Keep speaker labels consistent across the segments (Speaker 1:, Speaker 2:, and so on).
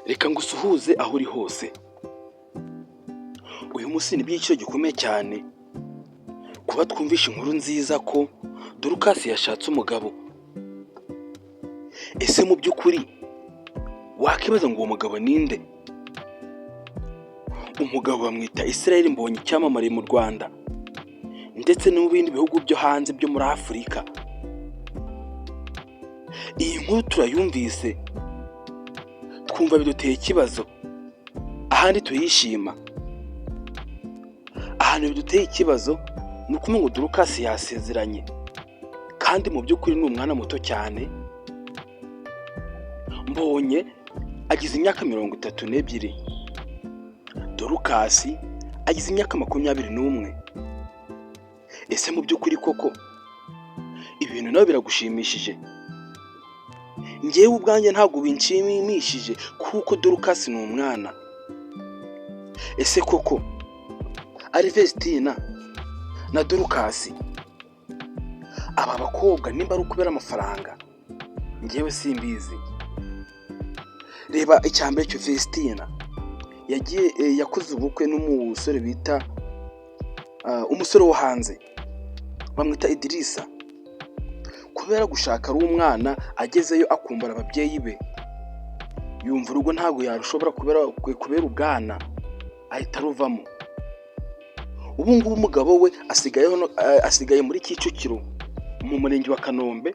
Speaker 1: Reka ngusuhuze aho uri hose. Uyu munsi ni iby'igiciro gikomeye cyane kuba twumvishe inkuru nziza ko Dorukasi yashatse umugabo. Ese mu by'ukuri wakibaza ngo uwo mugabo ninde? Umugabo bamwita Israel Mbonyi, icyamamare mu Rwanda ndetse no mu bindi bihugu byo hanze byo muri Afurika. Iyi nkuru turayumvise twumva biduteye ikibazo, ahandi tuyishima. Ahantu biduteye ikibazo ni ukuvuga ngo Dorukasi yasezeranye, kandi mu by'ukuri ni umwana muto cyane. Mbonye agize imyaka 32, Dorukasi agize imyaka 21. Ese mu by'ukuri koko ibintu nawe biragushimishije? Njyewe ubwanjye ntabwo binshimishije kuko Dorukasi ni umwana. Ese koko ari Vestina na Dorukasi aba bakobwa nimba ari ukubera amafaranga? Njyewe simbizi. Reba icyambere cyo Vestina yakoze ubukwe n'umusore bita umusore wo hanze bamwita Idirisa. Kubera gushaka ari umwana, agezeyo akumbara ababyeyi be, yumva urugo ntabwo yarushobora kubera ubwana, ahita aruvamo. Ubu ngubu umugabo we asigaye muri Kicukiro mu murenge wa Kanombe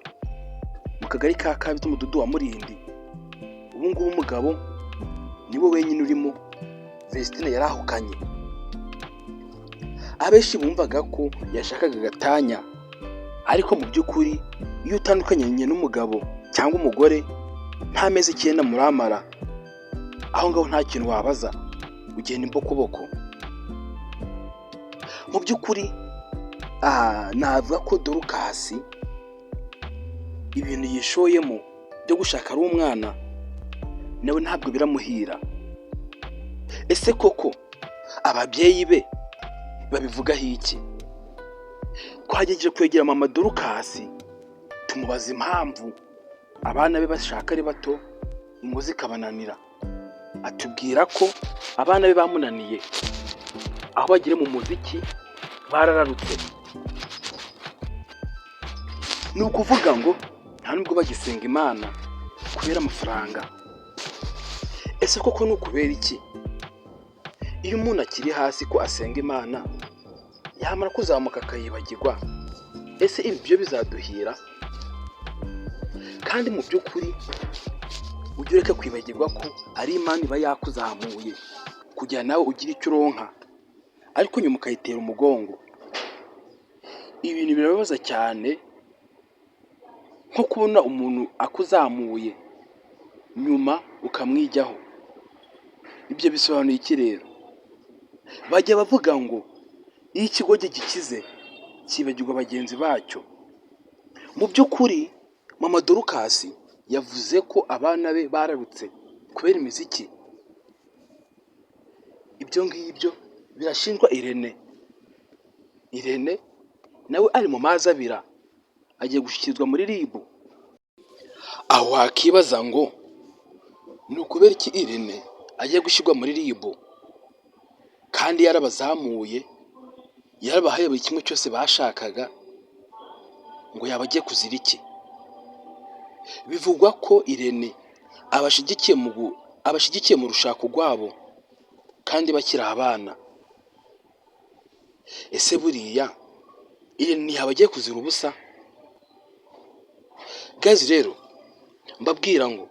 Speaker 1: mu kagari ka Kabiti mu mudugudu wa Murindi. Ubu ngubu umugabo niwe wenyine urimo, Vestina yarahukanye. Abenshi bumvaga ko yashakaga gatanya, ariko mu by'ukuri iyo utandukanye n'umugabo cyangwa umugore nta mezi 9 muramara, aho ngaho nta kintu wabaza, ugenda imbokoboko. Mu by'ukuri navuga ko Dorukasi ibintu yishoyemo byo gushaka ari umwana nawe ntabwo biramuhira. Ese koko ababyeyi be babivugaho iki? Twagejeje kwegera mama Dorukasi tumubaza impamvu abana be bashaka ari bato, ingo zikabananira. Atubwira ko abana be bamunaniye, aho bagire mu muziki barararutse. Ni ukuvuga ngo nta nubwo bagisenga Imana kubera amafaranga. Ese koko ni ukubera iki? Iyo umuntu akiri hasi ko asenga Imana, yamara kuzamuka akayibagirwa, ese ibi byo bizaduhira? Kandi mu by'ukuri ujye ureka kwibagirwa ko ari Imana iba yakuzamuye kugira nawe ugire icyo uronka, ariko nyuma ukayitera umugongo. Ibintu birababaza cyane nko kubona umuntu akuzamuye nyuma ukamwijyaho. Ibyo bisobanuye iki rero? Bajya bavuga ngo iyo ikigoge gikize kibagirwa bagenzi bacyo. Mu by'ukuri mama Dorukasi yavuze ko abana be bararutse kubera imiziki. Ibyo ngibyo birashinjwa Irene nawe ari mu mazi abira, agiye gushyikirizwa muri RIB. Aho wakibaza ngo ni ukubera iki Irene agiye gushyirwa muri RIB kandi yarabazamuye, yarabahaye buri kimwe cyose bashakaga, ngo yaba agiye kuzira iki? Bivugwa ko Irene abashigikiye mu rushako rwabo kandi bakiri abana. Ese buriya Irene yaba agiye kuzira ubusa? Guys, rero mbabwira ngo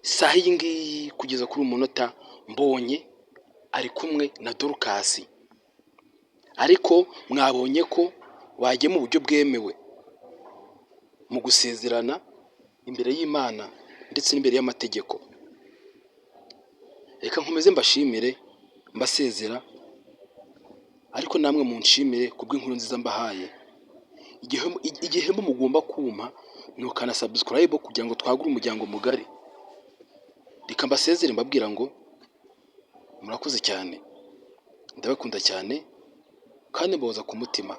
Speaker 1: saha iyi ngiyi kugeza kuri umunota Mbonye ari kumwe na Dorukasi, ariko mwabonye ko wagiye mu buryo bwemewe mu gusezerana imbere y'Imana ndetse n'imbere y'amategeko. Reka nkomeze mbashimire mbasezera, ariko namwe munshimire kubw'inkuru nziza mbahaye. Igihembo mugomba kumpa ni ukana subscribe kugira ngo twagure umuryango mugari. Reka mbasezere mbabwira ngo murakoze cyane, ndabakunda cyane kandi mbahoza ku mutima.